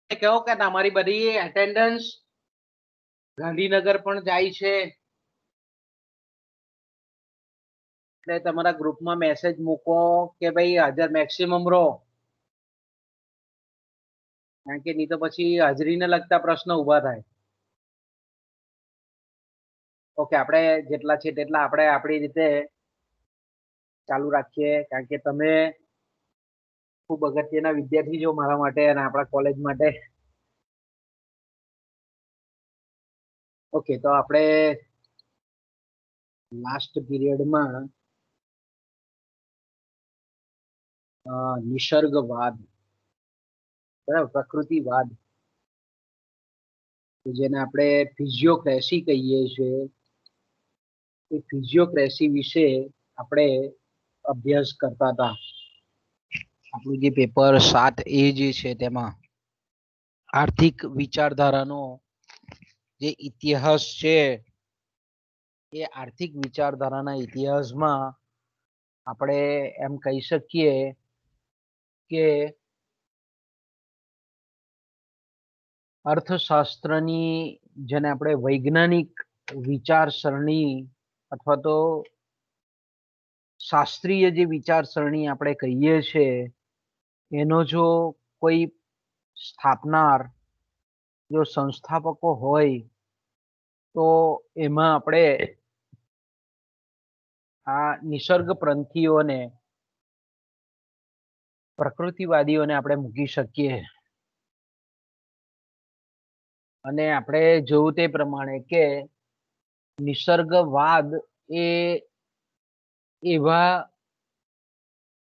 કહો કે તમારી બધી એટેન્ડન્સ ગાંધીનગર પણ જાય છે, એટલે તમારા ગ્રુપમાં મેસેજ મૂકો કે ભાઈ હાજર મેક્સિમમ રહો, કારણ કે નહીં તો પછી હાજરીને લગતા પ્રશ્ન ઉભા થાય. ઓકે, આપણે જેટલા છે તેટલા આપણે આપણી રીતે ચાલુ રાખીએ, કારણ કે તમે ખૂબ અગત્યના વિદ્યાર્થી છો મારા માટે અને આપણા કોલેજ માટે. ઓકે, તો આપણે લાસ્ટ પીરિયડમાં નિસર્ગવાદ, બરાબર, પ્રકૃતિવાદ, જેને આપણે ફિઝિયોક્રેસી કહીએ છીએ, એ ફિઝિયોક્રેસી વિશે આપણે અભ્યાસ કરતા હતા. આપણું જે પેપર 7A જે છે તેમાં આર્થિક વિચારધારાનો જે ઇતિહાસ છે, એ આર્થિક વિચારધારાના ઇતિહાસમાં આપણે એમ કહી શકીએ કે અર્થશાસ્ત્રની જેને આપણે વૈજ્ઞાનિક વિચારસરણી અથવા તો શાસ્ત્રીય જે વિચારસરણી આપણે કહીએ છીએ, એનો જો કોઈ સ્થાપનાર, જો સંસ્થાપકો હોય તો એમાં આપણે આ નિસર્ગપંથીઓને, પ્રકૃતિવાદીઓને આપણે મૂકી શકીએ. અને આપણે જોયું તે પ્રમાણે કે નિસર્ગવાદ એ એવા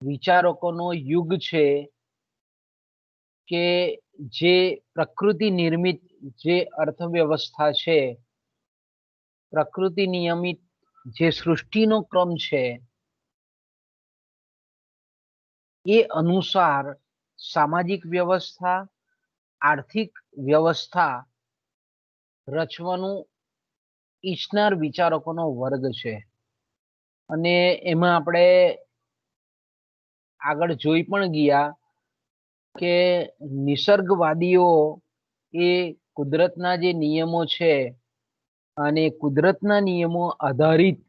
વિચારકોનો યુગ છે કે જે પ્રકૃતિ નિર્મિત જે અર્થવ્યવસ્થા છે, પ્રકૃતિ નિયમિત જે સૃષ્ટિનો ક્રમ છે, એ અનુસાર સામાજિક વ્યવસ્થા, આર્થિક વ્યવસ્થા રચવાનું ઈચ્છનાર વિચારકોનો વર્ગ છે. અને એમાં આપણે આગળ જોઈ પણ ગયા કે નિસર્ગવાદીઓ એ કુદરતના જે નિયમો છે અને કુદરતના નિયમો આધારિત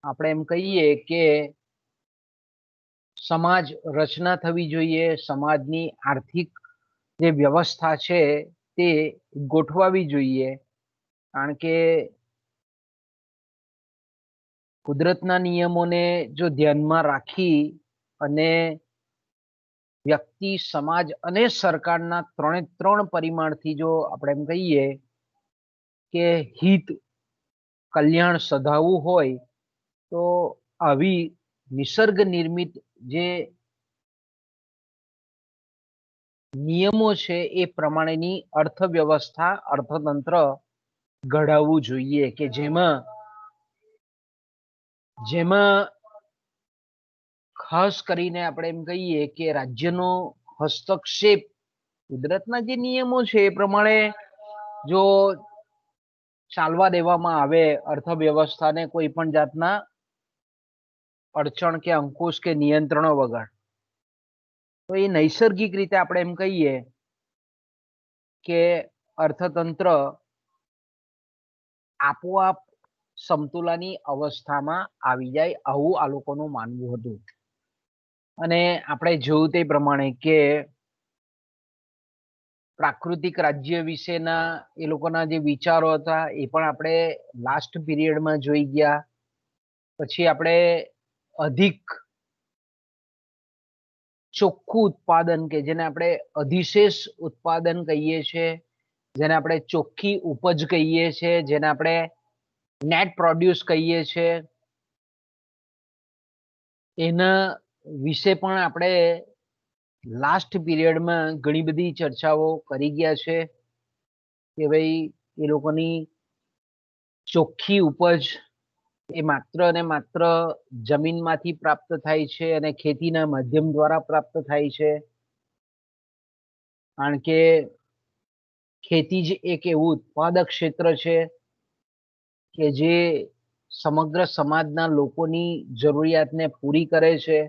આપણે એમ કહીએ કે સમાજ રચના થવી જોઈએ, સમાજની આર્થિક જે વ્યવસ્થા છે તે ગોઠવાવી જોઈએ, કારણ કે કુદરતના નિયમોને જો ધ્યાનમાં રાખી અને વ્યક્તિ, સમાજ અને સરકારના ત્રણ પરિમાણથી જો આપણે એમ કહીએ કે હિત કલ્યાણ સધાવવું હોય, તો આવી નિસર્ગ નિર્મિત જે નિયમો છે એ પ્રમાણેની અર્થવ્યવસ્થા, અર્થતંત્ર ઘડાવવું જોઈએ, કે જેમાં ખાસ કરીને આપણે એમ કહીએ કે રાજ્યનો હસ્તક્ષેપ કુદરતના જે નિયમો છે એ પ્રમાણે જો ચાલવા દેવામાં આવે અર્થવ્યવસ્થાને કોઈ પણ જાતના અડચણ કે અંકુશ કે નિયંત્રણો વગર, તો એ નૈસર્ગિક રીતે આપણે એમ કહીએ કે અર્થતંત્ર આપોઆપ સમતુલાની અવસ્થામાં આવી જાય, આવું આ લોકોનું માનવું હતું. અને આપણે જોયું તે પ્રમાણે કે પ્રાકૃતિક રાજ્ય વિશેના એ લોકોના જે વિચારો હતા એ પણ આપણે લાસ્ટ પીરિયડમાં જોઈ ગયા. પછી આપણે અધિક ચોખ્ખું ઉત્પાદન, કે જેને આપણે અધિશેષ ઉત્પાદન કહીએ છીએ, જેને આપણે ચોખ્ખી ઉપજ કહીએ છીએ, જેને આપણે નેટ પ્રોડ્યુસ કહીએ છીએ, એના વિશે પણ આપણે લાસ્ટ પીરિયડમાં ઘણી બધી ચર્ચાઓ કરી ગયા છે કે ભાઈ એ લોકોની ચોખ્ખી ઉપજ એ માત્ર ને માત્ર જમીનમાંથી પ્રાપ્ત થાય છે અને ખેતીના માધ્યમ દ્વારા પ્રાપ્ત થાય છે, કારણ કે ખેતી જ એક એવું ઉત્પાદક ક્ષેત્ર છે કે જે સમગ્ર સમાજના લોકોની જરૂરિયાતને પૂરી કરે છે.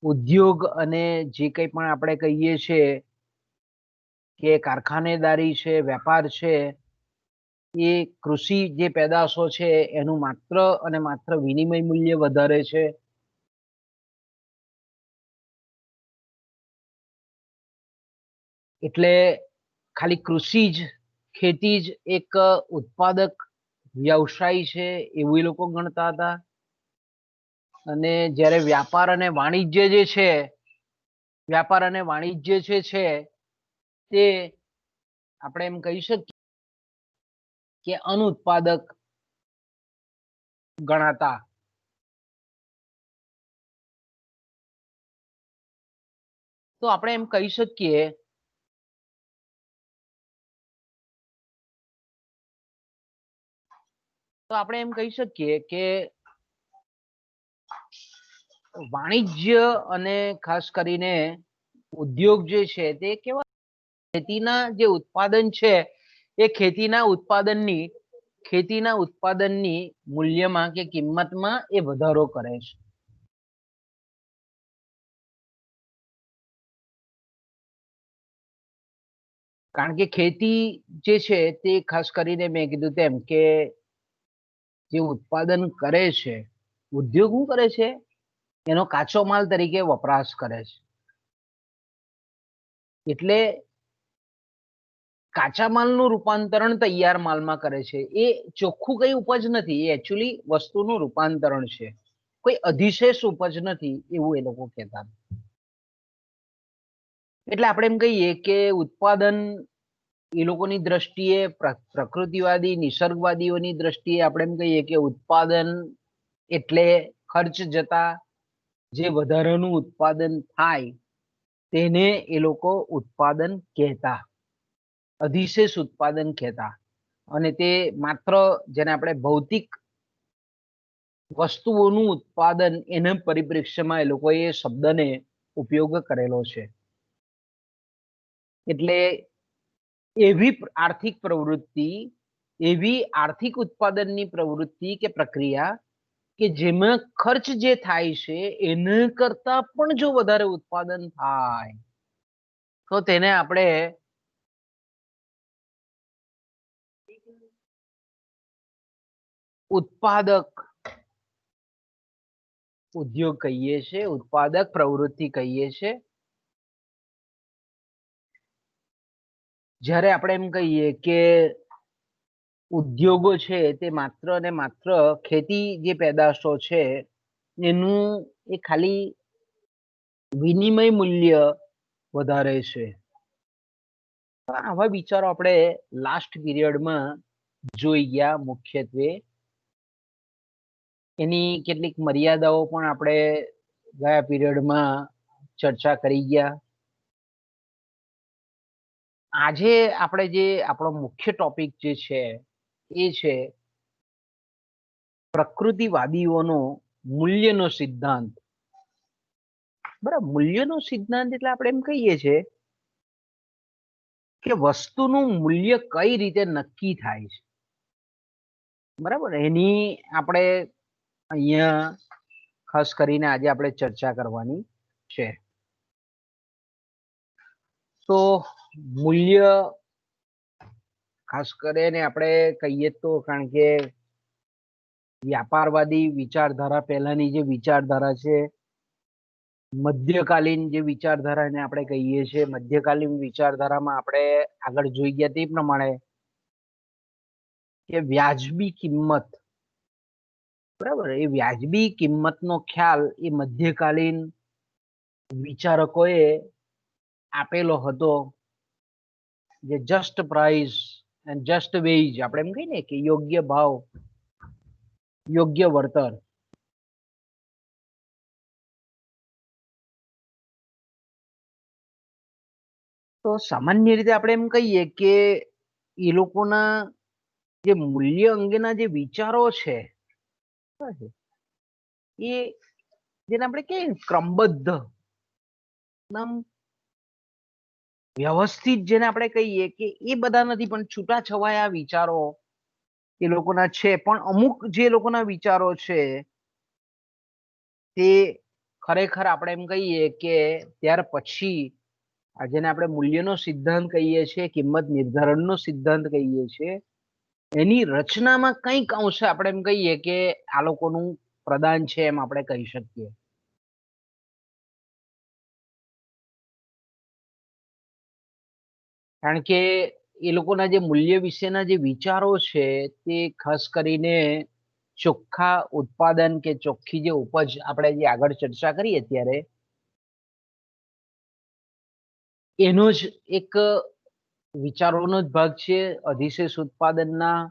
ઉદ્યોગ અને જે કંઈ પણ આપણે કહીએ છીએ કે કારખાનેદારી છે, વેપાર છે, એ કૃષિ જે પેદાશો છે એનું માત્ર અને માત્ર વિનિમય મૂલ્ય વધારે છે. એટલે ખાલી કૃષિ જ, ખેતી જ એક ઉત્પાદક વ્યવસાય છે એવું એ લોકો ગણતા હતા. અને જ્યારે વ્યાપાર અને વાણિજ્ય જે છે, વ્યાપાર અને વાણિજ્ય જે છે તે આપણે એમ કહી શકીએ કે અનુત્પાદક ગણાતા. તો આપણે એમ કહી શકીએ કે વાણિજ્ય અને ખાસ કરીને ઉદ્યોગ જે છે તે કેવા ખેતીના જે ઉત્પાદન છે એ ખેતીના ઉત્પાદનની મૂલ્યમાં કે કિંમતમાં એ વધારો કરે છે. કારણ કે ખેતી જે છે તે ખાસ કરીને મેં કીધું તેમ કે જે ઉત્પાદન કરે છે, ઉદ્યોગ શું કરે છે, એનો કાચો માલ તરીકે વપરાશ કરે છે. એટલે કાચા માલનું રૂપાંતરણ તૈયાર માલમાં કરે છે. એ ચોખ્ખું કઈ ઉપજ નથી, એ એકચ્યુઅલી વસ્તુનું રૂપાંતરણ છે, કોઈ અધિશેષ ઉપજ નથી એવું એ લોકો કહેતા. એટલે આપણે એમ કહીએ કે ઉત્પાદન એ લોકોની દ્રષ્ટિએ, પ્રકૃતિવાદી નિસર્ગવાદીઓની દ્રષ્ટિએ આપણે એમ કહીએ કે ઉત્પાદન એટલે ખર્ચ જતા જે વધારાનું ઉત્પાદન થાય તેને એ લોકો ઉત્પાદન કહેતા, અધિશેષ ઉત્પાદન કહેતા. અને તે માત્ર જેને આપણે ભૌતિક વસ્તુઓનું ઉત્પાદન એના પરિપ્રેક્ષ્યમાં એ લોકોએ એ શબ્દને ઉપયોગ કરેલો છે. એટલે એવી આર્થિક ઉત્પાદનની પ્રવૃત્તિ કે પ્રક્રિયા કે જેમાં ખર્ચ જે થાય છે એના કરતા પણ જો વધારે ઉત્પાદન થાય તો તેને આપણે ઉત્પાદક ઉદ્યોગ કહીએ છીએ, ઉત્પાદક પ્રવૃત્તિ કહીએ છીએ. જ્યારે આપણે એમ કહીએ કે ઉદ્યોગો છે તે માત્ર ને માત્ર ખેતી જે પેદાશો છે એનું એ ખાલી વિનિમય મૂલ્ય વધારે છે. આવા વિચારો આપણે લાસ્ટ પીરિયડમાં જોઈ ગયા. મુખ્યત્વે એની કેટલીક મર્યાદાઓ પણ આપણે ગયા પીરિયડમાં ચર્ચા કરી ગયા. આજે આપણે જે આપણો મુખ્ય ટોપિક જે છે એ છે પ્રકૃતિવાદીઓનો મૂલ્યનો સિદ્ધાંત. બરાબર, મૂલ્યનો સિદ્ધાંત એટલે આપણે એમ કહીએ છીએ કે વસ્તુનું મૂલ્ય કઈ રીતે નક્કી થાય છે. બરાબર, એની આપણે અહીંયા ખાસ કરીને આજે આપણે ચર્ચા કરવાની છે. તો મૂલ્ય ખાસ કરીને આપણે કહીએ તો, કારણ કે વ્યાપારવાદી વિચારધારા પહેલાની જે વિચારધારા છે, મધ્યકાલીન જે વિચારધારાને આપણે કહીએ છીએ, મધ્યકાલીન વિચારધારામાં આપણે આગળ જોઈ ગયા તે પ્રમાણે કે વ્યાજબી કિંમત, બરાબર, એ વ્યાજબી કિંમતનો ખ્યાલ એ મધ્યકાલીન વિચારકોએ આપેલો હતો. જે just price and just veg, આપણે એમ કહીએ ને કે યોગ્ય ભાવ, યોગ્ય વળતર. તો સામાન્ય રીતે આપણે એમ કહીએ કે એ લોકોના જે મૂલ્ય અંગેના જે વિચારો છે એ જેને આપણે કહીએ ક્રમબદ્ધ, વ્યવસ્થિત, જેને આપણે કહીએ કે એ બધા નથી, પણ છૂટાછવાયા વિચારો એ લોકોના છે. પણ અમુક જે લોકોના વિચારો છે તે ખરેખર આપણે એમ કહીએ કે ત્યાર પછી આ જેને આપણે મૂલ્યનો સિદ્ધાંત કહીએ છીએ, કિંમત નિર્ધારણનો સિદ્ધાંત કહીએ છીએ, એની રચનામાં કંઈક અંશે આપણે એમ કહીએ કે આ લોકોનું પ્રદાન છે એમ આપણે કહી શકીએ. કારણ કે એ લોકોના જે મૂલ્ય વિશેના જે વિચારો છે તે ખાસ કરીને ચોખ્ખા ઉત્પાદન કે ચોખ્ખી જે ઉપજ આપણે જે આગળ ચર્ચા કરી અત્યારે એનો જ એક વિચારોનો જ ભાગ છે, અધિશેષ ઉત્પાદનના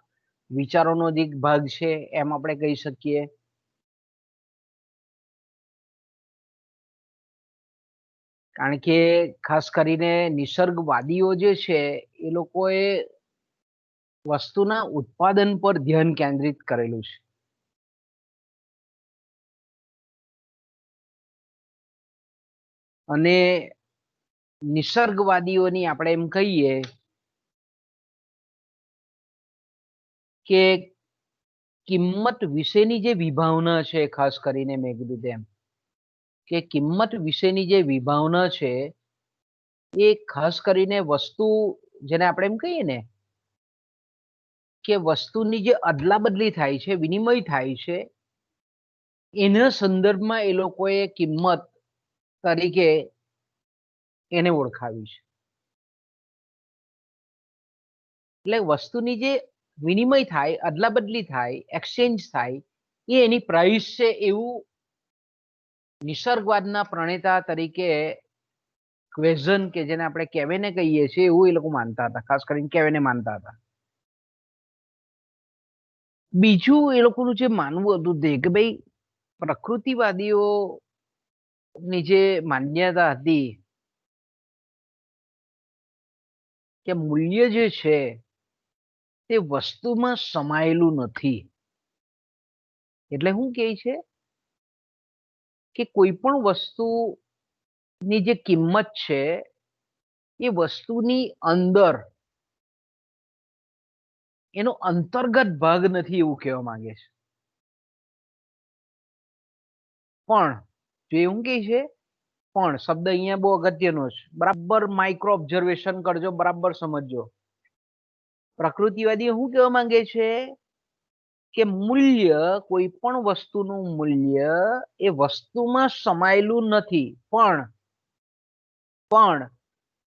વિચારોનો જ એક ભાગ છે એમ આપણે કહી શકીએ. કારણ કે ખાસ કરીને નિસર્ગવાદીઓ જે છે એ લોકોએ વસ્તુના ઉત્પાદન પર ધ્યાન કેન્દ્રિત કરેલું છે. અને નિસર્ગવાદીઓની આપણે એમ કહીએ કે કિંમત વિશેની જે વિભાવના છે, ખાસ કરીને મેં કીધું તેમ કે કિંમત વિશેની જે વિભાવના છે એ ખાસ કરીને વસ્તુ જેને આપણે એમ કહીએ ને કે વસ્તુની જે અદલા બદલી થાય છે, વિનિમય થાય છે, એના સંદર્ભમાં એ લોકોએ કિંમત તરીકે એને ઓળખાવી છે. એટલે વસ્તુની જે વિનિમય થાય, અદલા બદલી થાય, એક્સચેન્જ થાય, એ એની પ્રાઇસ છે એવું નિસર્ગવાદના પ્રણેતા તરીકે ક્વેઝન કે જેને આપણે કેવેને કહીએ છીએ એવું એ લોકો માનતા હતા, ખાસ કરીને કેવેને માનતા હતા. બીજું એ લોકોનું જે માનવું હતું તે કે ભાઈ પ્રકૃતિવાદીઓ ની જે માન્યતા હતી કે મૂલ્ય જે છે તે વસ્તુમાં સમાયેલું નથી. એટલે શું કહે છે કે કોઈ પણ વસ્તુની જે કિંમત છે એ વસ્તુની અંદર એનો અંતર્ગત ભાગ નથી એવું કહેવા માંગે છે. પણ જો એવું કહે છે પણ શબ્દ અહીંયા બહુ અગત્યનો છે, બરાબર માઇક્રો ઓબ્ઝર્વેશન કરજો, બરાબર સમજજો. પ્રકૃતિવાદીઓ શું કહેવા માંગે છે કે મૂલ્ય, કોઈ પણ વસ્તુનું મૂલ્ય એ વસ્તુમાં સમાયેલું નથી, પણ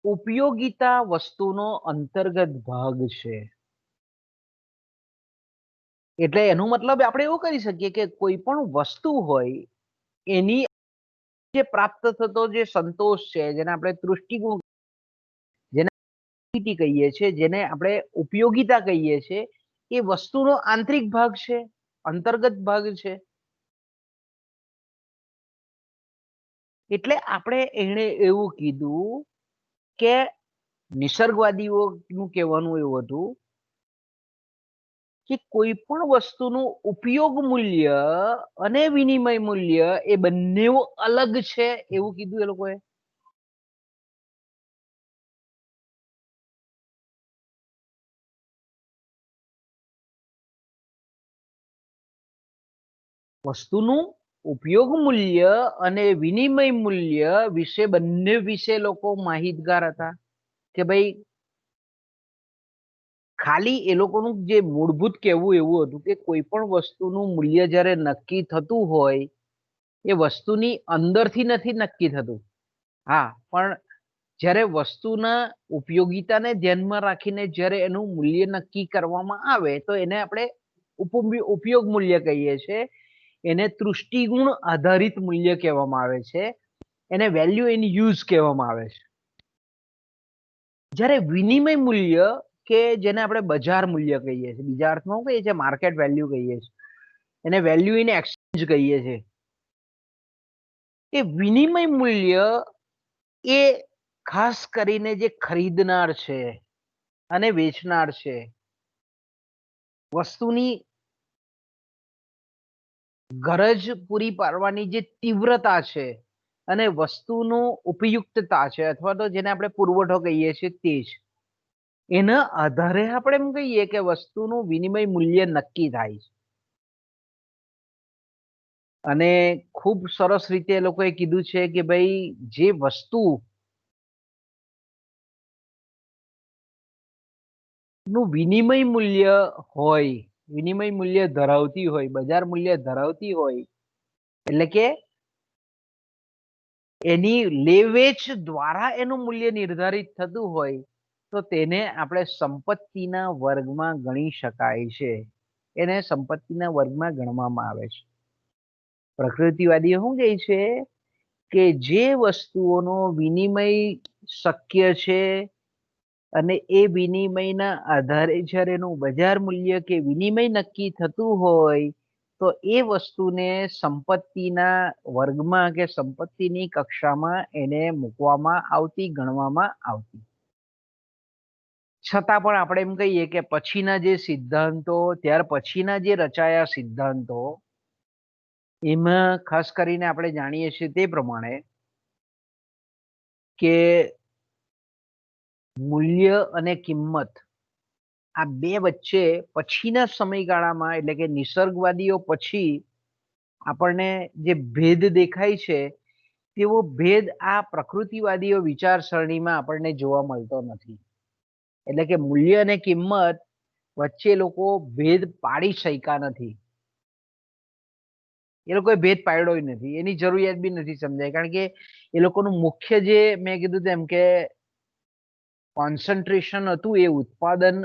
ઉપયોગિતા વસ્તુનો અંતર્ગત ભાગ છે. એટલે એનો મતલબ આપણે એવું કરી શકીએ કે કોઈ પણ વસ્તુ હોય એની જે પ્રાપ્ત થતો જે સંતોષ છે, જેને આપણે તૃષ્ટિગુણ, જેને કહીએ છીએ, જેને આપણે ઉપયોગિતા કહીએ છીએ, એ વસ્તુનો આંતરિક ભાગ છે, અંતર્ગત ભાગ છે. એટલે આપણે એને એવું કીધું કે નિસર્ગવાદીઓનું કહેવાનું એવું હતું કે કોઈ પણ વસ્તુનું ઉપયોગ મૂલ્ય અને વિનિમય મૂલ્ય એ બંને અલગ છે એવું કીધું એ લોકોએ. વસ્તુનું ઉપયોગ મૂલ્ય અને વિનિમય મૂલ્ય વિશે બંને વિશે લોકો માહિતગાર હતા કે ભાઈ ખાલી એ લોકોનું જે મૂળભૂત કહેવું એવું હતું કે કોઈ પણ વસ્તુનું મૂલ્ય જ્યારે નક્કી થતું હોય એ વસ્તુની અંદરથી નથી નક્કી થતું. હા, પણ જ્યારે વસ્તુના ઉપયોગિતાને ધ્યાનમાં રાખીને જ્યારે એનું મૂલ્ય નક્કી કરવામાં આવે તો એને આપણે ઉપયોગ મૂલ્ય કહીએ છીએ. એને તૃષ્ટિગુણ આધારિત મૂલ્ય કહેવામાં આવે છે. એને વેલ્યુ ઇન યુઝ કહેવામાં આવે છે. જ્યારે વિનિમય મૂલ્ય કે જેને આપણે બજાર મૂલ્ય કહીએ છીએ, બીજા અર્થમાં કહીએ છીએ માર્કેટ વેલ્યુ કહીએ છીએ, એને વેલ્યુ ઇન એક્સચેન્જ કહીએ છીએ. એ વિનિમય મૂલ્ય એ ખાસ કરીને જે ખરીદનાર છે અને વેચનાર છે, વસ્તુની ગરજ પૂરી પાડવાની જે તીવ્રતા છે અને વસ્તુનું ઉપયુક્તતા છે, અથવા તો જેને આપણે પુરવઠો કહીએ છીએ તે જ, એના આધારે આપણે એમ કહીએ કે વસ્તુનું વિનિમય મૂલ્ય નક્કી થાય છે. અને ખૂબ સરસ રીતે એ લોકોએ કીધું છે કે ભાઈ જે વસ્તુ નું વિનિમય મૂલ્ય હોય, વિનિમય મૂલ્ય ધરાવતી હોય, બજાર મૂલ્ય ધરાવતી હોય, એટલે કે એની લેવેચ દ્વારા એનું મૂલ્ય નિર્ધારિત થતું હોય તો તેને આપણે સંપત્તિના વર્ગમાં ગણી શકાય છે. એને સંપત્તિના વર્ગમાં ગણવામાં આવે છે. પ્રકૃતિવાદીઓ શું કહે છે કે જે વસ્તુઓનો વિનિમય શક્ય છે અને એ વિનિમયના આધારે જ્યારે એનું બજાર મૂલ્ય કે વિનિમય નક્કી થતું હોય તો એ વસ્તુને સંપત્તિના વર્ગમાં કે સંપત્તિની કક્ષામાં એને મૂકવામાં આવતી, ગણવામાં આવતી. છતાં પણ આપણે એમ કહીએ કે પછીના જે સિદ્ધાંતો, ત્યાર પછીના જે રચાયા સિદ્ધાંતો, એમાં ખાસ કરીને આપણે જાણીએ છીએ તે પ્રમાણે કે મૂલ્ય અને કિંમત આ બે વચ્ચે પછીના સમયગાળામાં એટલે કે નિસર્ગવાદીઓ પછી આપણને જે ભેદ દેખાય છે તેવો ભેદ આ પ્રકૃતિવાદીઓ વિચારસરણીમાં આપણને જોવા મળતો નથી. એટલે કે મૂલ્ય અને કિંમત વચ્ચે લોકો ભેદ પાડી શક્યા નથી. એ લોકોએ ભેદ પાડ્યો નથી, એની જરૂરિયાત બી નથી સમજાય, કારણ કે એ લોકોનું મુખ્ય જે મેં કીધું તેમ કે કોન્સન્ટ્રેશન હતું એ ઉત્પાદન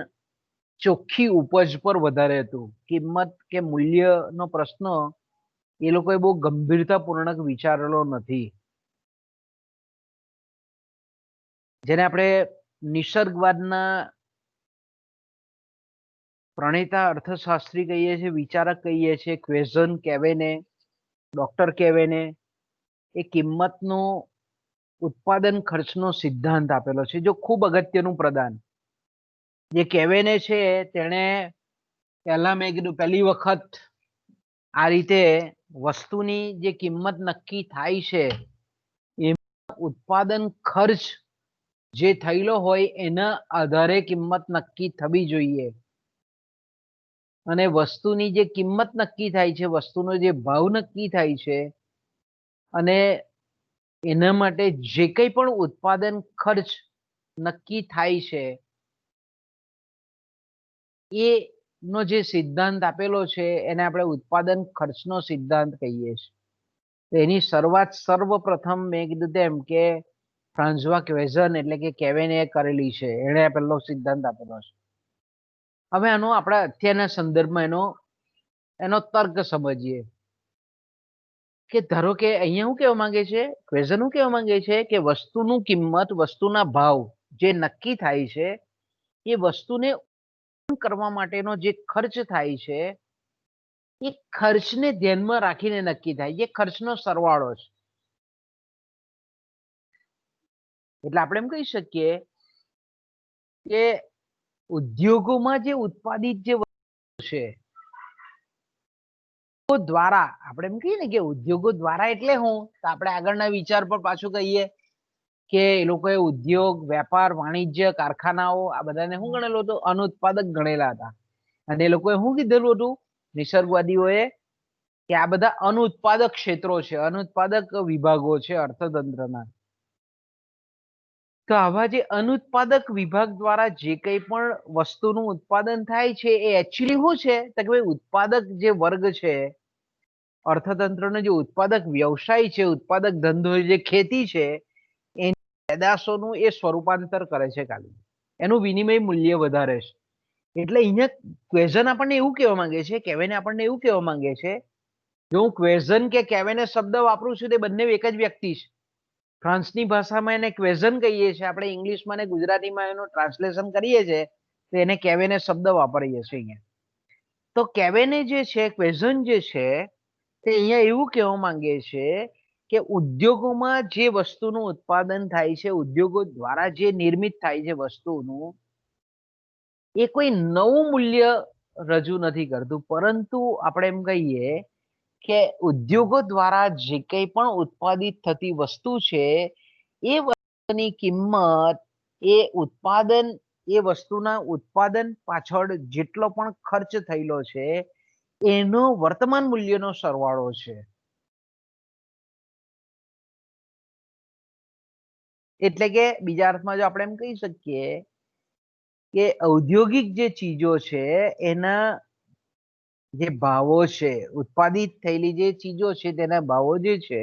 ચોખ્ખી ઉપજ પર વધારે હતું. કિંમત કે મૂલ્યનો પ્રશ્ન એ લોકોએ બહુ ગંભીરતાપૂર્વક વિચારેલો નથી. જેને આપણે નિસર્ગવાદના પ્રણેતા અર્થશાસ્ત્રી કહીએ છીએ, વિચારક કહીએ છીએ, ક્વેઝન કેવેને, ડોક્ટર કેવેને એ કિંમતનો ઉત્પાદન ખર્ચનો સિદ્ધાંત આપેલો છે, જો ખૂબ અગત્યનું પ્રદાન. જે કેવેને છે તેણે પહેલા મેં કીધું પહેલી વખત આ રીતે વસ્તુની જે કિંમત નક્કી થાય છે એમાં ઉત્પાદન ખર્ચ જે થયેલો હોય એના આધારે કિંમત નક્કી થવી જોઈએ. અને વસ્તુની જે કિંમત નક્કી થાય છે, વસ્તુનો જે ભાવ નક્કી થાય છે, અને એના માટે જે કંઈ પણ ઉત્પાદન ખર્ચ નક્કી થાય છે એ નો જે સિદ્ધાંત આપેલો છે એને આપણે ઉત્પાદન ખર્ચનો સિદ્ધાંત કહીએ છીએ. એની શરૂઆત સર્વપ્રથમ મેં કીધું તેમ કે ફ્રાન્સવા ક્વેઝન એટલે કે કેવેને કરેલી છે. એણે પહેલો સિદ્ધાંત આપેલો છે. હવે આનો આપણા અત્યારના સંદર્ભમાં એનો તર્ક સમજીએ કે ધારો કે અહીંયા શું કહેવા માંગે છે, ક્વેઝન શું કહેવા માંગે છે કે વસ્તુનું કિંમત, વસ્તુના ભાવ જે નક્કી થાય છે એ વસ્તુને કરવા માટેનો જે ખર્ચ થાય છે એ ખર્ચને ધ્યાનમાં રાખીને નક્કી થાય, જે ખર્ચનો સરવાળો છે. એટલે આપણે એમ કહી શકીએ કે ઉદ્યોગોમાં જે ઉત્પાદિત જે વસ્તુ છે દ્વારા, આપણે એમ કહીએ ને કે ઉદ્યોગો દ્વારા એટલે હું, તો આપણે આગળના વિચાર પર પાછું કહીએ કે એ લોકોએ ઉદ્યોગ, વેપાર, વાણિજ્ય, કારખાનાઓ આ બધાને શું ગણેલું હતું? અનુત્પાદક ગણેલા હતા. અને એ લોકોએ શું કીધેલું હતું નિસર્ગવાદીઓએ કે આ બધા અનુત્પાદક ક્ષેત્રો છે, અનુત્પાદક વિભાગો છે અર્થતંત્રના. તો આવા જે અનુત્પાદક વિભાગ દ્વારા જે કંઈ પણ વસ્તુનું ઉત્પાદન થાય છે એ એકચ્યુઅલી શું છે તો કે ભાઈ ઉત્પાદક જે વર્ગ છે, અર્થતંત્રનો જે ઉત્પાદક વ્યવસાય છે, ઉત્પાદક ધંધો જે ખેતી છે, એની પેદાશોનું એ સ્વરૂપાંતર કરે છે ખાલી, એનું વિનિમય મૂલ્ય વધારે છે. એટલે અહીંયા ક્વેઝન આપણને એવું કહેવા માંગે છે, કેવેને આપણને એવું કહેવા માંગે છે, જો હું ક્વેઝન કે કેવેને શબ્દ વાપરું છું તે બંને એક જ વ્યક્તિ છે. ફ્રાન્સની ભાષામાં એને ક્વેઝન કહીએ છીએ, આપણે ઇંગ્લિશમાં અને ગુજરાતીમાં એનું ટ્રાન્સલેશન કરીએ છીએ તો એને કેવેને શબ્દ વાપરીએ છીએ અહીંયા. તો કેવેને જે છે, ક્વેઝન જે છે તે અહીંયા એવું કહેવા માંગે છે કે ઉદ્યોગોમાં જે વસ્તુનું ઉત્પાદન થાય છે, ઉદ્યોગો દ્વારા જે નિર્મિત થાય છે વસ્તુનું, એ કોઈ નવું મૂલ્ય રજૂ નથી કરતું, પરંતુ આપણે એમ કહીએ કે ઉદ્યોગો દ્વારા જે કંઈ પણ ઉત્પાદિત થતી વસ્તુ છે એ વસ્તુની કિંમત એ ઉત્પાદન, એ વસ્તુના ઉત્પાદન પાછળ જેટલો પણ ખર્ચ થયેલો છે એનો વર્તમાન મૂલ્યનો સરવાળો છે. એટલે કે બીજા અર્થમાં જો આપણે એમ કહી શકીએ કે ઔદ્યોગિક જે ચીજો છે એના જે ભાવો છે, ઉત્પાદિત થયેલી જે ચીજો છે તેના ભાવો જે છે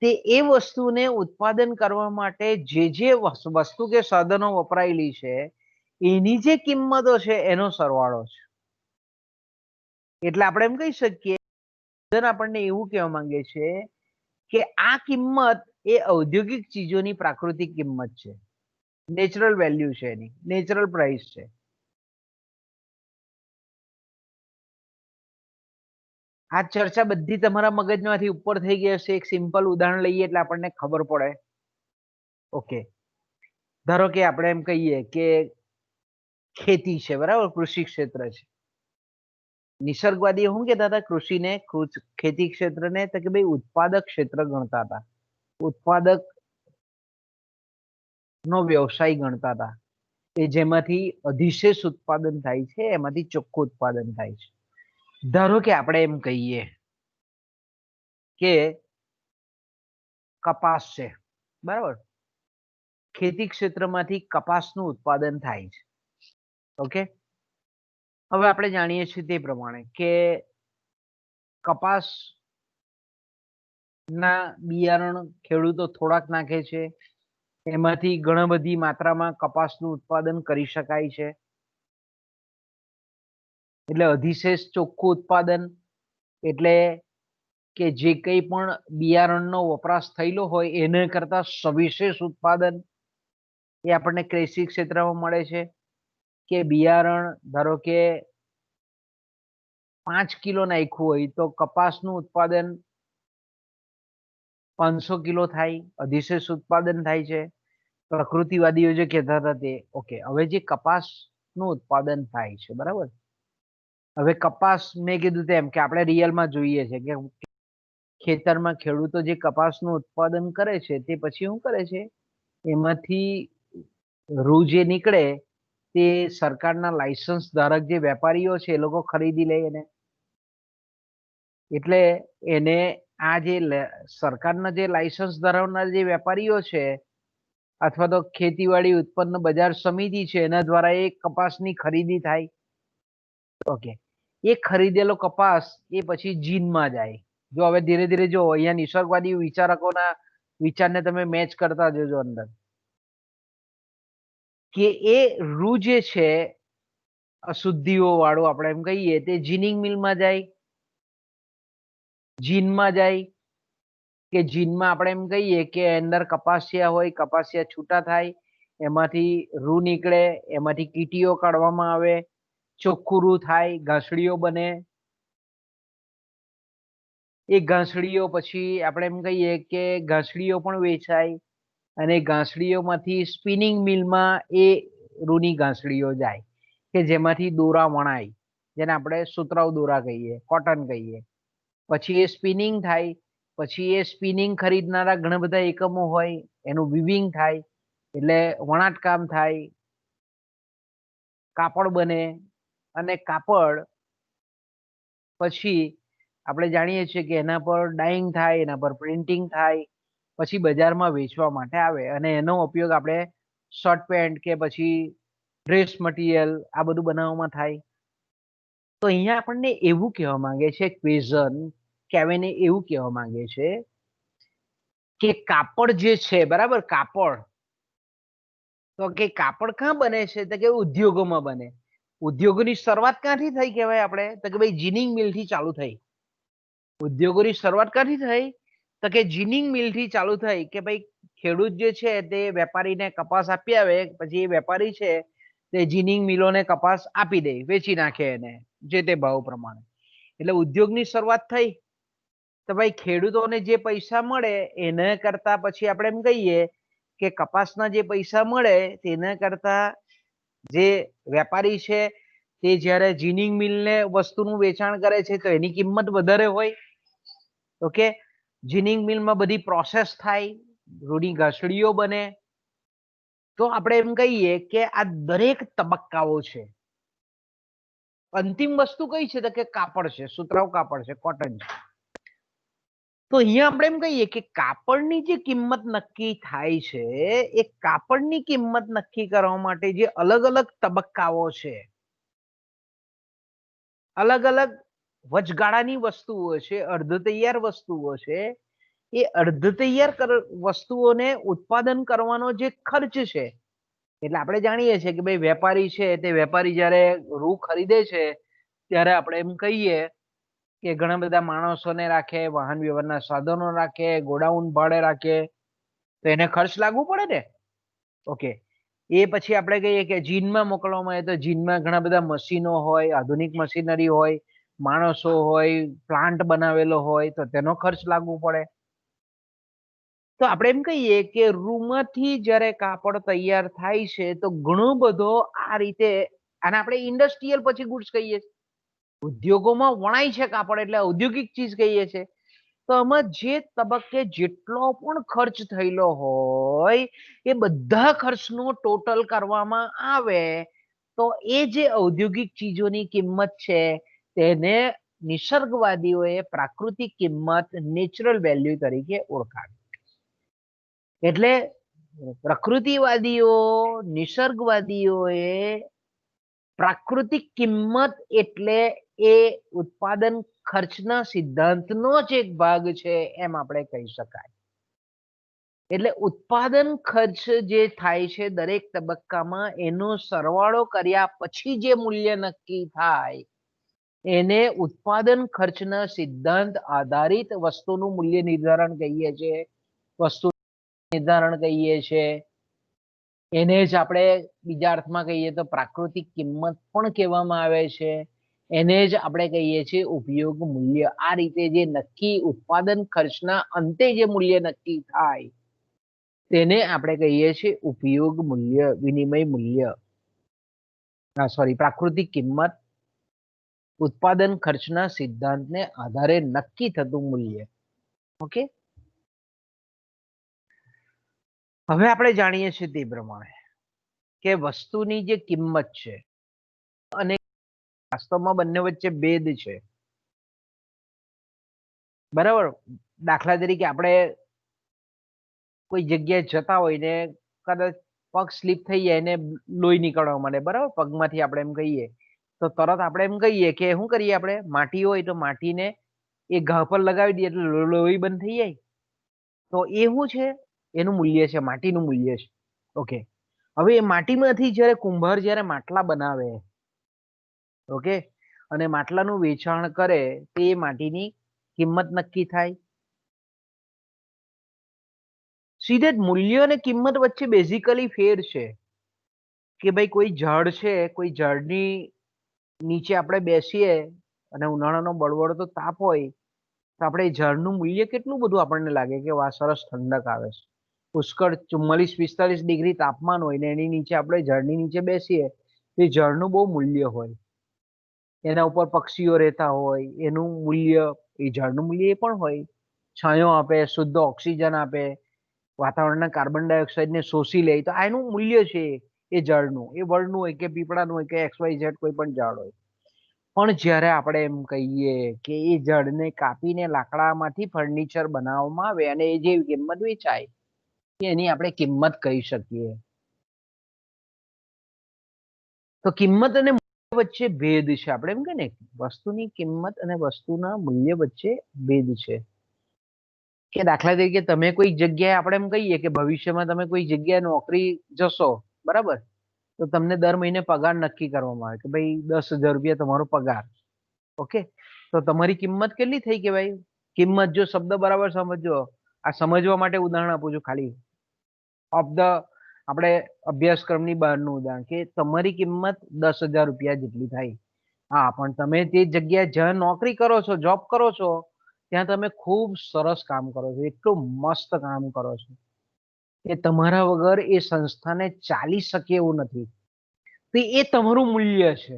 તે એ વસ્તુને ઉત્પાદન કરવા માટે જે વસ્તુ કે સાધનો વપરાયેલી છે એની જે કિંમતો છે એનો સરવાળો છે. એટલે આપણે એમ કહી શકીએ આપણને એવું કહેવા માંગે છે કે આ કિંમત એ ઔદ્યોગિક ચીજોની પ્રાકૃતિક કિંમત છે, નેચરલ વેલ્યુ છે, એની નેચરલ પ્રાઇસ છે. આ ચર્ચા બધી તમારા મગજમાંથી ઉપર થઈ ગઈ હશે. એક સિમ્પલ ઉદાહરણ લઈએ એટલે આપણને ખબર પડે. ઓકે, ધારો કે આપણે એમ કહીએ કે ખેતી છે, બરાબર, કૃષિ ક્ષેત્ર છે. નિસર્ગવાદી શું કહેતા હતા કૃષિને, ખેતી ક્ષેત્રને? તો કે ભાઈ ઉત્પાદક ક્ષેત્ર ગણતા હતા, ઉત્પાદક નો વ્યવસાય ગણતા હતા, એ જેમાંથી અધિશેષ ઉત્પાદન થાય છે, એમાંથી ચોખ્ખું ઉત્પાદન થાય છે. ધારો કે આપણે એમ કહીએ કે કપાસ છે, બરાબર, ખેતી ક્ષેત્રમાંથી કપાસનું ઉત્પાદન થાય છે. ઓકે, હવે આપણે જાણીએ છીએ તે પ્રમાણે કે કપાસ ના બિયારણ ખેડૂતો થોડાક નાખે છે, એમાંથી ઘણી બધી માત્રામાં કપાસનું ઉત્પાદન કરી શકાય છે. એટલે અધિશેષ ચોખ્ખું ઉત્પાદન એટલે કે જે કંઈ પણ બિયારણનો વપરાશ થયેલો હોય એને કરતા સવિશેષ ઉત્પાદન એ આપણને કૃષિ ક્ષેત્રમાં મળે છે. કે બિયારણ ધારો કે 5 કિલો નાખ્યું હોય તો કપાસનું ઉત્પાદન 500 કિલો થાય, અધિશેષ ઉત્પાદન થાય છે. પ્રકૃતિવાદીઓ જે કહેતા હતા તે. ઓકે, હવે જે કપાસનું ઉત્પાદન થાય છે, બરાબર, હવે કપાસ મેં કીધું તેમ કે આપણે રિયલમાં જોઈએ છે કે ખેતરમાં ખેડૂતો જે કપાસનું ઉત્પાદન કરે છે તે પછી શું કરે છે, એમાંથી રૂ જે નીકળે તે સરકારના લાયસન્સ ધારક જે વેપારીઓ છે એ લોકો ખરીદી લે એને. એટલે એને આ જે સરકારના જે લાયસન્સ ધરાવનાર જે વેપારીઓ છે અથવા તો ખેતીવાડી ઉત્પન્ન બજાર સમિતિ છે એના દ્વારા એ કપાસની ખરીદી થાય. ઓકે, એ ખરીદેલો કપાસ એ પછી જીનમાં જાય. જો હવે ધીરે ધીરે જો અહીંયા નિસર્ગવાદી વિચારકોના વિચારને તમે મેચ કરતા જજો અંદર, કે એ રૂ જે છે અશુદ્ધિઓ વાળું આપણે એમ કહીએ તે જીનિંગ મિલમાં જાય. જીનમાં જાય કે જીનમાં આપણે એમ કહીએ કે અંદર કપાસિયા હોય, કપાસિયા છૂટા થાય, એમાંથી રૂ નીકળે, એમાંથી કીટીઓ કાઢવામાં આવે, ચોખ્ખું રૂ થાય, ઘાસડીઓ બને. એ ઘાસડીઓ પછી આપણે એમ કહીએ કે ઘાસડીઓ પણ વેચાય અને ઘાસડીઓમાંથી સ્પિનિંગ મિલમાં એ રૂની ઘાસડીઓ જાય કે જેમાંથી દોરા વણાય, જેને આપણે સુતરાઉ દોરા કહીએ, કોટન કહીએ. પછી એ સ્પિનિંગ થાય, પછી એ સ્પિનિંગ ખરીદનારા ઘણા બધા એકમો હોય, એનું વિવિંગ થાય એટલે વણાટકામ થાય, કાપડ બને, અને કાપડ પછી આપણે જાણીએ છીએ કે એના પર ડાઇંગ થાય, એના પર પ્રિન્ટિંગ થાય, પછી બજારમાં વેચવા માટે આવે અને એનો ઉપયોગ આપણે શર્ટ પેન્ટ કે પછી ડ્રેસ મટીરિયલ આ બધું બનાવવામાં થાય. તો અહીંયા આપણને એવું કહેવા માંગે છે ક્વેઝન કેવિને એવું કહેવા માંગે છે કે કાપડ જે છે, બરાબર, કાપડ, તો કે કાપડ ક્યાં બને છે? તો કે ઉદ્યોગોમાં બને. ઉદ્યોગોની શરૂઆત ક્યાંથી થઈ કહેવાય આપણે? તો કે ભાઈ જીનિંગ મિલથી ચાલુ થઈ. ઉદ્યોગોની શરૂઆત ક્યાંથી થઈ? તો કે જીનિંગ મિલથી ચાલુ થઈ કે ભાઈ ખેડૂત જે છે તે વેપારીને કપાસ આપી આવે, પછી એ વેપારી છે તે જીનિંગ મિલોને કપાસ આપી દે, વેચી નાખે એને જે તે ભાવ પ્રમાણે. એટલે ઉદ્યોગની શરૂઆત થઈ. તો ભાઈ ખેડૂતોને જે પૈસા મળે એને કરતા પછી આપણે એમ કહીએ કે કપાસના જે પૈસા મળે તેના કરતા જે વેપારી છે તે જ્યારે જીનિંગ મિલને વસ્તુનું વેચાણ કરે છે તો એની કિંમત વધારે હોય. ઓકે, જીનિંગ મિલમાં બધી પ્રોસેસ થાય, રૂની ઘાસડીઓ બને. તો આપણે એમ કહીએ કે આ દરેક તબક્કાઓ છે. અંતિમ વસ્તુ કઈ છે? તો કે કાપડ છે, સુતરાઉ કાપડ છે, કોટન છે. તો અહીંયા આપણે એમ કહીએ કે કાપડની જે કિંમત નક્કી થાય છે એ કાપડની કિંમત નક્કી કરવા માટે જે અલગ અલગ તબક્કાઓ છે, અલગ અલગ વચગાળાની વસ્તુઓ છે, અર્ધ તૈયાર વસ્તુઓ છે, એ અર્ધ તૈયાર વસ્તુઓને ઉત્પાદન કરવાનો જે ખર્ચ છે, એટલે આપણે જાણીએ છીએ કે ભાઈ વેપારી છે તે વેપારી જ્યારે રૂ ખરીદે છે ત્યારે આપણે એમ કહીએ કે ઘણા બધા માણસોને રાખે, વાહન વ્યવહારના સાધનો રાખે, ગોડાઉન ભાડે રાખે, તો એને ખર્ચ લાગવું પડે ને. ઓકે, એ પછી આપણે કહીએ કે જીનમાં મોકલવામાં આવે તો જીનમાં ઘણા બધા મશીનો હોય, આધુનિક મશીનરી હોય, માણસો હોય, પ્લાન્ટ બનાવેલો હોય, તો તેનો ખર્ચ લાગવું પડે. તો આપણે એમ કહીએ કે રૂમાંથી જ્યારે કાપડ તૈયાર થાય છે તો ઘણો બધો આ રીતે, આને આપણે ઇન્ડસ્ટ્રીયલ પછી ગુડ્સ કહીએ છીએ. ઉદ્યોગોમાં વણાય છે કાપડ એટલે ઔદ્યોગિક ચીજ કહીએ છીએ. તો આમાં જે તબક્કે જેટલો પણ ખર્ચ થયેલો હોય એ બધા ખર્ચનો ટોટલ કરવામાં આવે તો એ જે ઔદ્યોગિક ચીજોની કિંમત છે તેને નિસર્ગવાદીઓએ પ્રાકૃતિક કિંમત, નેચરલ વેલ્યુ તરીકે ઓળખાવી. એટલે પ્રકૃતિવાદીઓ, નિસર્ગવાદીઓએ પ્રાકૃતિક કિંમત એટલે એ ઉત્પાદન ખર્ચના સિદ્ધાંતનો જ એક ભાગ છે એમ આપણે કહી શકાય. એટલે ઉત્પાદન ખર્ચ જે થાય છે દરેક તબક્કામાં એનો સરવાળો કર્યા પછી જે મૂલ્ય નક્કી થાય એને ઉત્પાદન ખર્ચના સિદ્ધાંત આધારિત વસ્તુનું મૂલ્ય નિર્ધારણ કહીએ છીએ, વસ્તુ નિર્ધારણ કહીએ છીએ. એને જ આપણે બીજા અર્થમાં કહીએ તો પ્રાકૃતિક કિંમત પણ કહેવામાં આવે છે. એને જ આપણે કહીએ છીએ ઉપયોગ મૂલ્ય. આ રીતે જે નક્કી ઉત્પાદન ખર્ચના અંતે જે મૂલ્ય નક્કી થાય તેને આપણે કહીએ છીએ ઉપયોગ મૂલ્ય, વિનિમય મૂલ્ય. સોરી, પ્રાકૃતિક કિંમત ઉત્પાદન ખર્ચના સિદ્ધાંતને આધારે નક્કી થતું મૂલ્ય. ઓકે, હવે આપણે જાણીએ છીએ તે પ્રમાણે કે વસ્તુની જે કિંમત છે અને વાસ્તવમાં બંને વચ્ચે ભેદ છે. બરાબર, દાખલા તરીકે આપણે કોઈ જગ્યાએ જતા હોય ને કદાચ પગ સ્લીપ થઈ જાય ને લોહી નીકળવા માંડે, બરાબર, પગમાંથી આપણે એમ કહીએ તો તરત આપણે એમ કહીએ કે શું કરીએ, આપણે માટી હોય તો માટીને એ ઘા પર લગાવી દઈએ એટલે લોહી બંધ થઈ જાય. તો એ શું છે, એનું મૂલ્ય છે, માટીનું મૂલ્ય છે. ઓકે, હવે એ માટીમાંથી જ્યારે કુંભાર જ્યારે માટલા બનાવે, ઓકે, અને માટલાનું વેચાણ કરે તો એ માટીની કિંમત નક્કી થાય. સીધે જ મૂલ્ય અને કિંમત વચ્ચે બેઝિકલી ફેર છે કે ભાઈ કોઈ ઝાડ છે, કોઈ ઝાડની નીચે આપણે બેસીએ અને ઉનાળાનો બળવડતો તાપ હોય તો આપણે ઝાડનું મૂલ્ય કેટલું બધું આપણને લાગે કે વાહ સરસ ઠંડક આવે છે. પુષ્કળ 44-45 ડિગ્રી તાપમાન હોય ને એની નીચે આપણે ઝાડની નીચે બેસીએ તો એ ઝાડનું બહુ મૂલ્ય હોય. એના ઉપર પક્ષીઓ રહેતા હોય એનું મૂલ્ય, એ ઝાડનું મૂલ્ય એ પણ હોય. છાંયો આપે, શુદ્ધ ઓક્સિજન આપે, વાતાવરણના કાર્બન ડાયોક્સાઇડને શોષી લે, તો આ એનું મૂલ્ય છે એ ઝાડનું. એ વડનું હોય કે પીપળાનું હોય કે XYZ કોઈ પણ ઝાડ હોય. પણ જ્યારે આપણે એમ કહીએ કે એ ઝાડને કાપીને લાકડામાંથી ફર્નિચર બનાવવામાં આવે અને એ જે કિંમત વેચાય એની આપણે કિંમત કહી શકીએ. તો કિંમત અને મૂલ્ય વચ્ચે ભેદ છે. આપણે એમ કે ને વસ્તુની કિંમત અને વસ્તુના મૂલ્ય વચ્ચે ભેદ છે. કે દાખલા તરીકે તમે કોઈ જગ્યાએ આપણે એમ કહીએ કે ભવિષ્યમાં તમે કોઈ જગ્યાએ નોકરી જશો, બરાબર, તો તમને દર મહિને પગાર નક્કી કરવામાં આવે કે ભાઈ 10,000 રૂપિયા તમારો પગાર. ઓકે, તો તમારી કિંમત કેટલી થઈ કે ભાઈ, કિંમત જો શબ્દ બરાબર સમજો, આ સમજવા માટે ઉદાહરણ આપું છું ખાલી ઓફ ધ આપણે અભ્યાસક્રમની બહારનું ઉદાહરણ કે તમારી કિંમત 10,000 રૂપિયા જેટલી થાય. હા, પણ તમે તે જગ્યાએ જ્યાં નોકરી કરો છો, જોબ કરો છો, ત્યાં તમે ખૂબ સરસ કામ કરો છો, એટલું મસ્ત કામ કરો છો કે તમારા વગર એ સંસ્થાને ચાલી શકે એવું નથી. તો એ તમારું મૂલ્ય છે.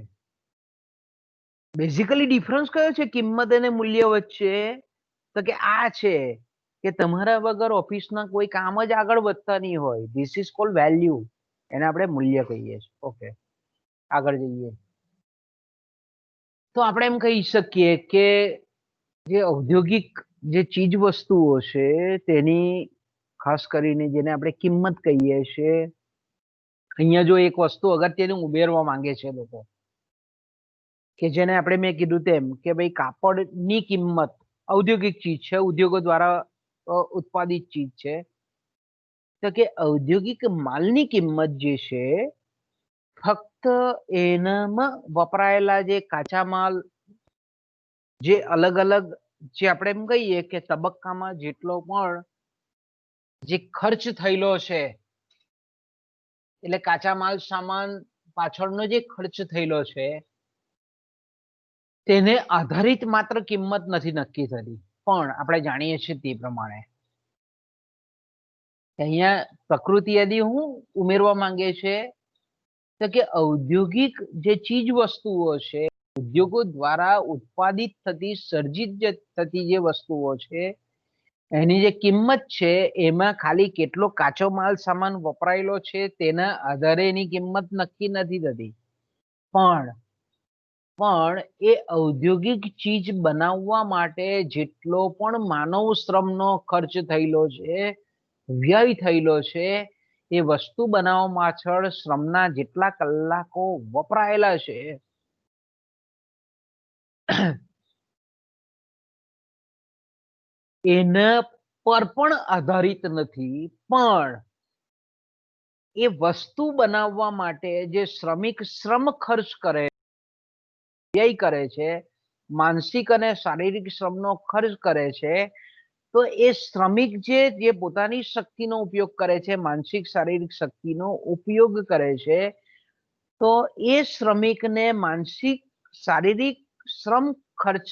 બેઝિકલી ડિફરન્સ કયો છે કિંમત અને મૂલ્ય વચ્ચે? તો કે આ છે કે તમારા વગર ઓફિસના કોઈ કામ જ આગળ વધતા નહીં હોય. This is called value. એને આપણે મૂલ્ય કહીએ છીએ. ઓકે, આગળ જઈએ તો આપણે એમ કહી શકીએ કે જે ઔદ્યોગિક જે ચીજ વસ્તુઓ છે તેની ખાસ કરીને જેને આપણે કિંમત કહીએ છીએ, અહીંયા જો એક વસ્તુ અગત્યની ઉમેરવા માંગે છે લોકો, કે જેને આપણે મેં કીધું તેમ કે ભાઈ કાપડની કિંમત ઔદ્યોગિક ચીજ છે, ઉદ્યોગો દ્વારા ઉત્પાદિત ચીજ છે, તો કે ઔદ્યોગિક માલની કિંમત જે છે ફક્ત એનામાં વપરાયેલા જે કાચા માલ, જે અલગ અલગ જે આપણે એમ કહીએ કે તબક્કામાં જેટલો પણ જે ખર્ચ થયેલો છે, એટલે કાચા માલ સામાન પાછળનો જે ખર્ચ થયેલો છે તેને આધારિત માત્ર કિંમત નથી નક્કી થતી, પણ આપણે જાણીએ છીએ તે પ્રમાણે અહીંયા પ્રકૃતિ યદી હું ઉમેરવા માંગે છે તો કે ઔદ્યોગિક જે ચીજ વસ્તુઓ છે, ઉદ્યોગો દ્વારા ઉત્પાદિત થતી સર્જિત થતી જે વસ્તુઓ છે એની જે કિંમત છે એમાં ખાલી કેટલો કાચો માલ સામાન વપરાયેલો છે તેના આધારે એની કિંમત નક્કી નથી થતી, પણ એ ઔદ્યોગિક ચીજ બનાવવા માટે જેટલો પણ માનવ શ્રમનો ખર્ચ થયેલો છે, વ્યય થયેલો છે, એ વસ્તુ બનાવવા પાછળ શ્રમના જેટલા કલાકો વપરાયેલા છે એના પર પણ આધારિત નથી, પણ એ વસ્તુ બનાવવા માટે જે શ્રમિક શ્રમ ખર્ચ કરે, વ્યય કરે છે, માનસિક અને શારીરિક શ્રમનો ખર્ચ કરે છે, તો એ શ્રમિક જે પોતાની શક્તિનો ઉપયોગ કરે છે, માનસિક શારીરિક શક્તિનો ઉપયોગ કરે છે, તો એ શ્રમિકને માનસિક શારીરિક શ્રમ ખર્ચ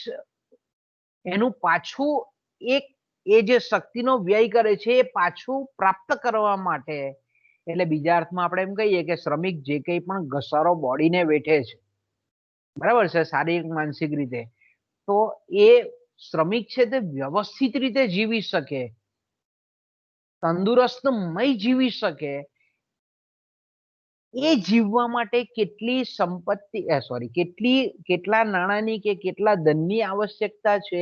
એનું પાછું એક એ જે શક્તિનો વ્યય કરે છે એ પાછું પ્રાપ્ત કરવા માટે, એટલે બીજા અર્થમાં આપણે એમ કહીએ કે શ્રમિક જે કંઈ પણ ઘસારો બોડીને વેઠે છે, બરાબર છે, શારીરિક માનસિક રીતે, તો એ શ્રમિક છે તે વ્યવસ્થિત રીતે જીવી શકે, તંદુરસ્તમય જીવી શકે, એ જીવવા માટે કેટલી સંપત્તિ કેટલા નાણાંની કે કેટલા ધનની આવશ્યકતા છે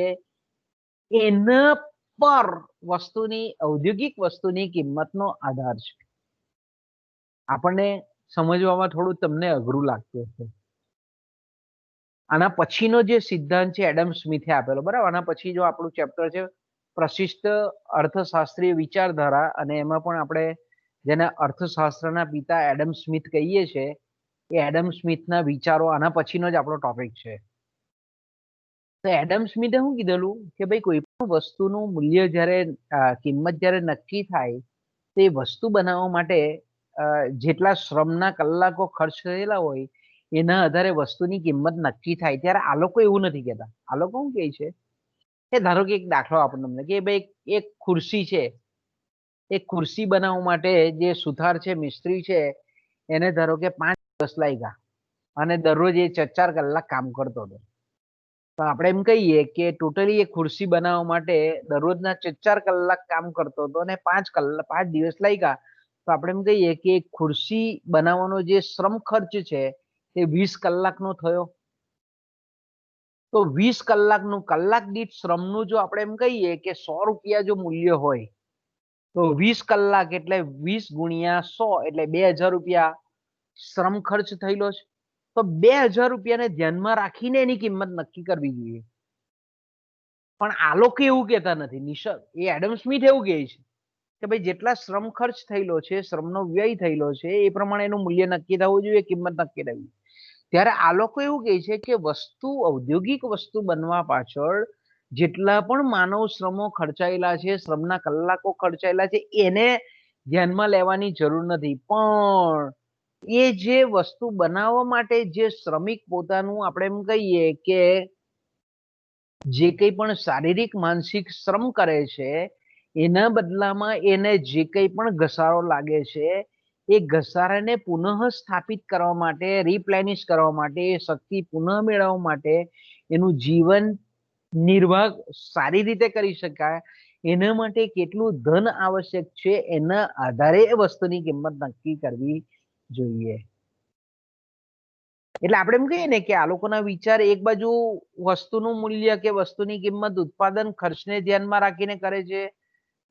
એના પર ઔદ્યોગિક વસ્તુની કિંમતનો આધાર છે. આપણને સમજવામાં થોડું તમને અઘરું લાગતું હશે. આના પછીનો જે સિદ્ધાંત છે એડમ સ્મિથે આપેલો, બરાબર, આના પછી જો આપણું ચેપ્ટર છે પ્રશિષ્ટ અર્થશાસ્ત્રીય વિચારધારા, અને એમાં પણ આપણે જેને અર્થશાસ્ત્રના પિતા એડમ સ્મિથ કહીએ છીએ, એ એડમ સ્મિથના વિચારો આના પછીનો જ આપણો ટોપિક છે. તો એડમ સ્મિથે શું કીધેલું કે ભાઈ કોઈ પણ વસ્તુનું મૂલ્ય જ્યારે કિંમત જ્યારે નક્કી થાય, તે વસ્તુ બનાવવા માટે જેટલા શ્રમના કલાકો ખર્ચ થયેલા હોય એના આધારે વસ્તુની કિંમત નક્કી થાય. ત્યારે આ લોકો એવું નથી કહેતા. આ લોકો શું કહે છે કે ધારો કે એક દાખલો આપણને તમને કે ભાઈ એક ખુરશી છે, એક ખુરશી બનાવવા માટે જે સુથાર છે, મિસ્ત્રી છે, એને ધારો કે 5 દિવસ લાગ્યા અને દરરોજ એ 4 કલાક કામ કરતો હતો, તો આપણે એમ કહીએ કે ટોટલી એ ખુરશી બનાવવા માટે દરરોજના 4 કલાક કામ કરતો હતો અને 5 દિવસ લાગ્યા, તો આપણે એમ કહીએ કે ખુરશી બનાવવાનો જે શ્રમ ખર્ચ છે તે 20 કલાકનો થયો. તો 20 કલાકનું કલાક દીઠ શ્રમનું જો આપણે એમ કહીએ કે 100 રૂપિયા જો મૂલ્ય હોય, તો 20 કલાક એટલે 20 ગુણ્યા 100 એટલે 2000 રૂપિયા શ્રમ ખર્ચ થયેલો છે. તો 2000 રૂપિયાને ધ્યાનમાં રાખીને એની કિંમત નક્કી કરવી જોઈએ. પણ આ લોકો એવું કહેતા નથી. એ એડમ સ્મિથ એવું કહે છે કે ભાઈ જેટલા શ્રમ ખર્ચ થયેલો છે, શ્રમનો વ્યય થયેલો છે, એ પ્રમાણે એનું મૂલ્ય નક્કી થવું જોઈએ, કિંમત નક્કી થવી. ત્યારે આ લોકો એવું કહે છે કે ઔદ્યોગિક વસ્તુ બનવા પાછળ જેટલા પણ માનવ શ્રમો ખર્ચાયેલા છે, શ્રમના કલાકો ખર્ચાયેલા છે, એને ધ્યાનમાં લેવાની જરૂર નથી. પણ એ જે વસ્તુ બનાવવા માટે જે શ્રમિક પોતાનું આપણે એમ કહીએ કે જે કંઈ પણ શારીરિક માનસિક શ્રમ કરે છે, એના બદલામાં એને જે કંઈ પણ ઘસારો લાગે છે, એ ઘસારાને પુનઃ સ્થાપિત કરવા માટે, રિપ્લેનિશ કરવા માટે, શક્તિ પુનઃ મેળવવા માટે, એનું જીવન નિર્વાહ સારી રીતે કરી શકાય એના માટે કેટલું ધન આવશ્યક છે એના આધારે એ વસ્તુની કિંમત નક્કી કરવી જોઈએ. એટલે આપણે એમ કહીએ ને કે આ લોકોના વિચાર એક બાજુ વસ્તુનું મૂલ્ય કે વસ્તુની કિંમત ઉત્પાદન ખર્ચને ધ્યાનમાં રાખીને કરે છે,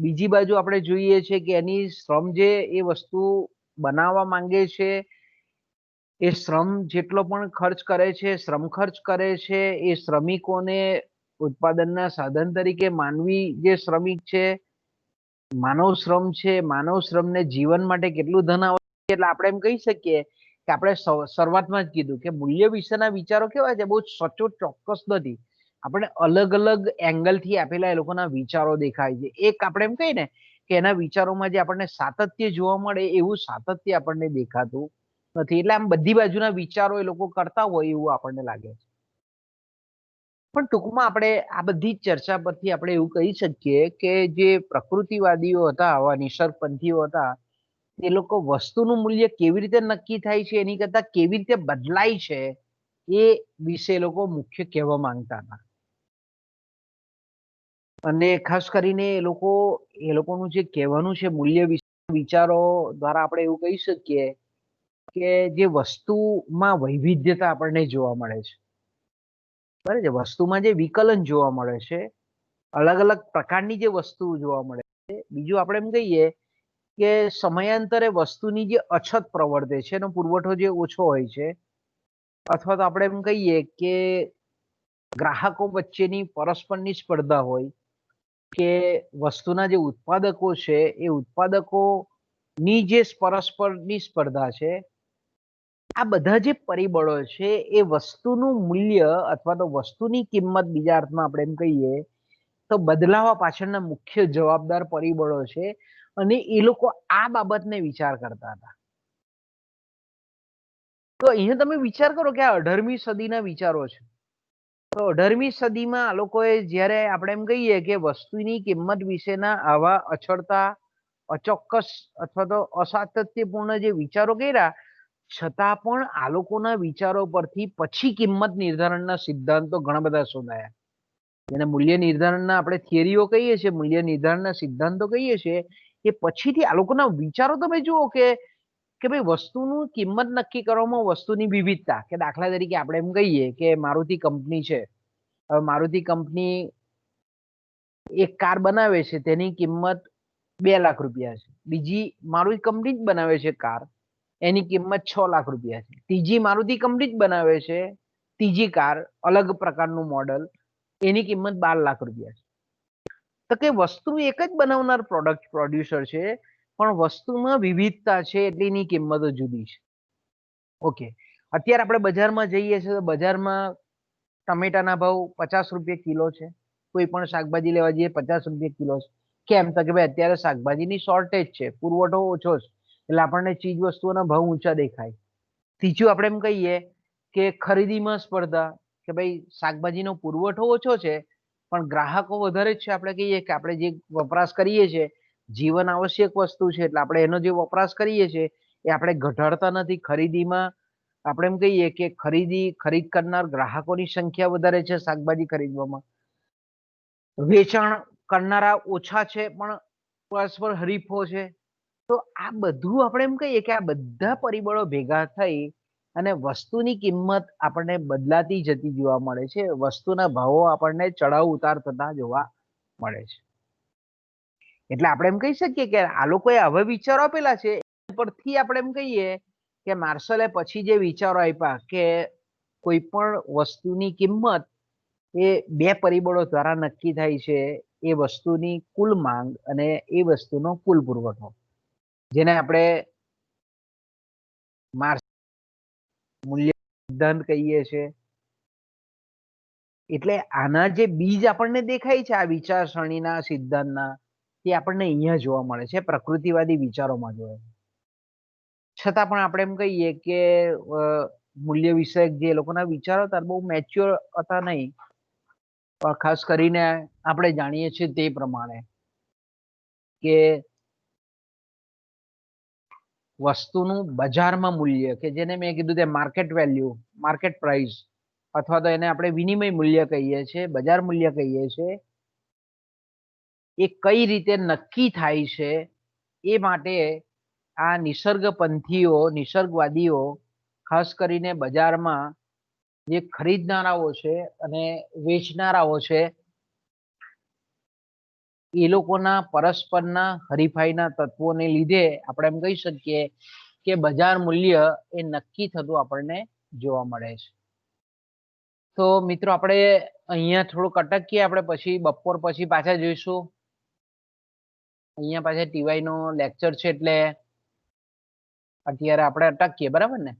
બીજી બાજુ આપણે જોઈએ છે કે એની શ્રમ જે એ વસ્તુ બનાવવા માંગે છે એ શ્રમ જેટલો પણ ખર્ચ કરે છે, શ્રમ ખર્ચ કરે છે, એ શ્રમિકોને ઉત્પાદનના સાધન તરીકે માનવી જે શ્રમિક છે, માનવ શ્રમ છે, માનવ શ્રમને જીવન માટે કેટલું ધન આવશ્યક છે. એટલે આપણે એમ કહી શકીએ કે આપણે શરૂઆતમાં જ કીધું કે મૂલ્ય વિશેના વિચારો કેવા છે, બહુ સચોટ ચોક્કસ નથી. આપણે અલગ અલગ એંગલથી આપેલા એ લોકોના વિચારો દેખાય છે. એક આપણે એમ કહીએ ને કે એના વિચારોમાં જે આપણને સાતત્ય જોવા મળે એવું સાતત્ય આપણને દેખાતું નથી. એટલે આમ બધી બાજુના વિચારો એ લોકો કરતા હોય એવું આપણને લાગે છે. પણ ટૂંકમાં આપણે આ બધી ચર્ચા પરથી આપણે એવું કહી શકીએ કે જે પ્રકૃતિવાદીઓ હતા, આવા નિસર્ગપંથીઓ હતા, એ લોકો વસ્તુનું મૂલ્ય કેવી રીતે નક્કી થાય છે એની કરતા કેવી રીતે બદલાય છે એ વિશે એ લોકો મુખ્ય કહેવા માંગતા હતા. અને ખાસ કરીને એ લોકોનું જે કહેવાનું છે મૂલ્ય વિશે વિચારો દ્વારા આપણે એવું કહી શકીએ કે જે વસ્તુમાં વૈવિધ્યતા આપણને જોવા મળે છે, બરાબર છે, વસ્તુમાં જે વિકલન જોવા મળે છે, અલગ અલગ પ્રકારની જે વસ્તુ જોવા મળે છે. બીજું આપણે એમ કહીએ કે સમયાંતરે વસ્તુની જે અછત પ્રવર્તે છે, એનો પુરવઠો જે ઓછો હોય છે, અથવા તો આપણે એમ કહીએ કે ગ્રાહકો વચ્ચેની પરસ્પરની સ્પર્ધા હોય કે વસ્તુના જે ઉત્પાદકો છે એ ઉત્પાદકોની જે પરસ્પરની સ્પર્ધા છે, આ બધા જે પરિબળો છે એ વસ્તુનું મૂલ્ય અથવા તો વસ્તુની કિંમત બીજા અર્થમાં આપણે એમ કહીએ તો બદલાવા પાછળના મુખ્ય જવાબદાર પરિબળો છે. અને એ લોકો આ બાબતને વિચાર કરતા હતા. તો અહીંયા તમે વિચાર કરો કે આ 18મી સદીના વિચારો છે. તો 18મી સદીમાં આ લોકોએ જ્યારે આપણે એમ કહીએ કે વસ્તુની કિંમત વિશેના આવા અચળતા, અચોક્કસ અથવા તો અસાતત્યપૂર્ણ જે વિચારો કર્યા, છતાં પણ આ લોકોના વિચારો પરથી પછી કિંમત નિર્ધારણના સિદ્ધાંતો ઘણા બધા શોધાયા. જેને મૂલ્ય નિર્ધારણના આપણે થિયરીઓ કહીએ છીએ, મૂલ્ય નિર્ધારણના સિદ્ધાંતો કહીએ છીએ, કે પછીથી આ લોકોના વિચારો તમે જુઓ કે ભાઈ વસ્તુનું કિંમત નક્કી કરવામાં વસ્તુની વિવિધતા, કે દાખલા તરીકે આપણે એમ કહીએ કે મારુતિ કંપની છે. હવે મારુતિ કંપની એક કાર બનાવે છે, તેની કિંમત 2 લાખ રૂપિયા છે. બીજી મારુતિ કંપની જ બનાવે છે કાર, એની કિંમત 6 લાખ રૂપિયા છે. ત્રીજી મારુતિ કંપની જ બનાવે છે ત્રીજી કાર, અલગ પ્રકારનું મોડલ, એની કિંમત 12 લાખ રૂપિયા છે. તો કે વસ્તુ એક જ બનાવનાર પ્રોડ્યુસર છે, પણ વસ્તુમાં વિવિધતા છે એટલે એની કિંમતો જુદી છે. ઓકે, અત્યારે આપણે બજારમાં જઈએ છીએ તો બજારમાં ટમેટાના ભાવ 50 રૂપિયા કિલો છે. કોઈ પણ શાકભાજી લેવા જઈએ 50 રૂપિયા કિલો છે. કેમ? તો કે ભાઈ અત્યારે શાકભાજીની શોર્ટેજ છે, પુરવઠો ઓછો છે, એટલે આપણને ચીજ વસ્તુઓના ભાવ ઊંચા દેખાય. ત્રીજું આપણે એમ કહીએ કે ખરીદીમાં સ્પર્ધા, કે ભાઈ શાકભાજીનો પુરવઠો ઓછો છે પણ ગ્રાહકો વધારે જ છે. આપણે કહીએ કે આપણે જે વપરાશ કરીએ છીએ જીવન આવશ્યક વસ્તુ છે, એટલે આપણે એનો જે વપરાશ કરીએ છીએ એ આપણે ઘટાડતા નથી. ખરીદીમાં આપણે એમ કહીએ કે ખરીદ કરનાર ગ્રાહકોની સંખ્યા વધારે છે શાકભાજી ખરીદવામાં, વેચાણ કરનારા ઓછા છે પણ પરસ્પર હરીફો છે. તો આ બધું આપણે એમ કહીએ કે આ બધા પરિબળો ભેગા થઈ અને વસ્તુની કિંમત આપણને બદલાતી જતી જોવા મળે છે. વસ્તુના ભાવો આપણને ચડાવ ઉતાર થતા જોવા મળે છે. એટલે આપણે એમ કહી શકીએ કે આ લોકોએ હવે વિચારો આપેલા છે, પરથી આપણે એમ કહીએ કે માર્શલે પછી જે વિચારો આપ્યા કે કોઈ પણ વસ્તુની કિંમત એ 2 પરિબળો દ્વારા નક્કી થાય છે, એ વસ્તુની કુલ માંગ અને એ વસ્તુનો કુલ પુરવઠો, જેને આપણે મૂલ્ય સિદ્ધાંત કહીએ છીએ. એટલે આના જે બીજ આપણને દેખાય છે આ વિચારસરણીના સિદ્ધાંતના, તે આપણને અહીંયા જોવા મળે છે પ્રકૃતિવાદી વિચારોમાં જોવા. છતાં પણ આપણે એમ કહીએ કે મૂલ્ય વિષયક જે લોકોના વિચારો હતા બહુ મેચ્યોર હતા નહીં. ખાસ કરીને આપણે જાણીએ છીએ તે પ્રમાણે કે વસ્તુનું બજારમાં મૂલ્ય, કે જેને મેં કીધું તે માર્કેટ વેલ્યુ, માર્કેટ પ્રાઇસ, અથવા તો એને આપણે વિનિમય મૂલ્ય કહીએ છીએ, બજાર મૂલ્ય કહીએ છીએ, એ કઈ રીતે નક્કી થાય છે એ માટે આ નિસર્ગપંથીઓ, નિસર્ગવાદીઓ ખાસ કરીને બજારમાં જે ખરીદનારાઓ છે અને વેચનારાઓ છે એ લોકોના પરસ્પરના હરીફાઈના તત્વોને લીધે આપણે એમ કહી શકીએ કે બજાર મૂલ્ય એ નક્કી થતું આપણને જોવા મળે છે. તો મિત્રો આપણે અહીંયા થોડુંક અટકીએ, આપણે પછી બપોર પછી પાછા જોઈશું. અહીંયા પાછા ટીવાય નો લેક્ચર છે એટલે અત્યારે આપણે અટકીએ, બરાબર ને?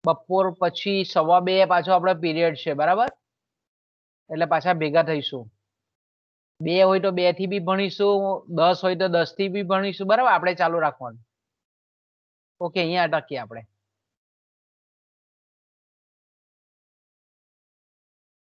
બપોર પછી 2:15 પાછો આપણો પીરિયડ છે, બરાબર? એટલે પાછા ભેગા થઈશું. 2 હોય તો 2 થી બી ભણીશું, 10 હોય તો 10 થી બી ભણીશું, બરાબર? આપણે ચાલુ રાખવાનું. ઓકે, અહીંયા અટકીએ આપણે.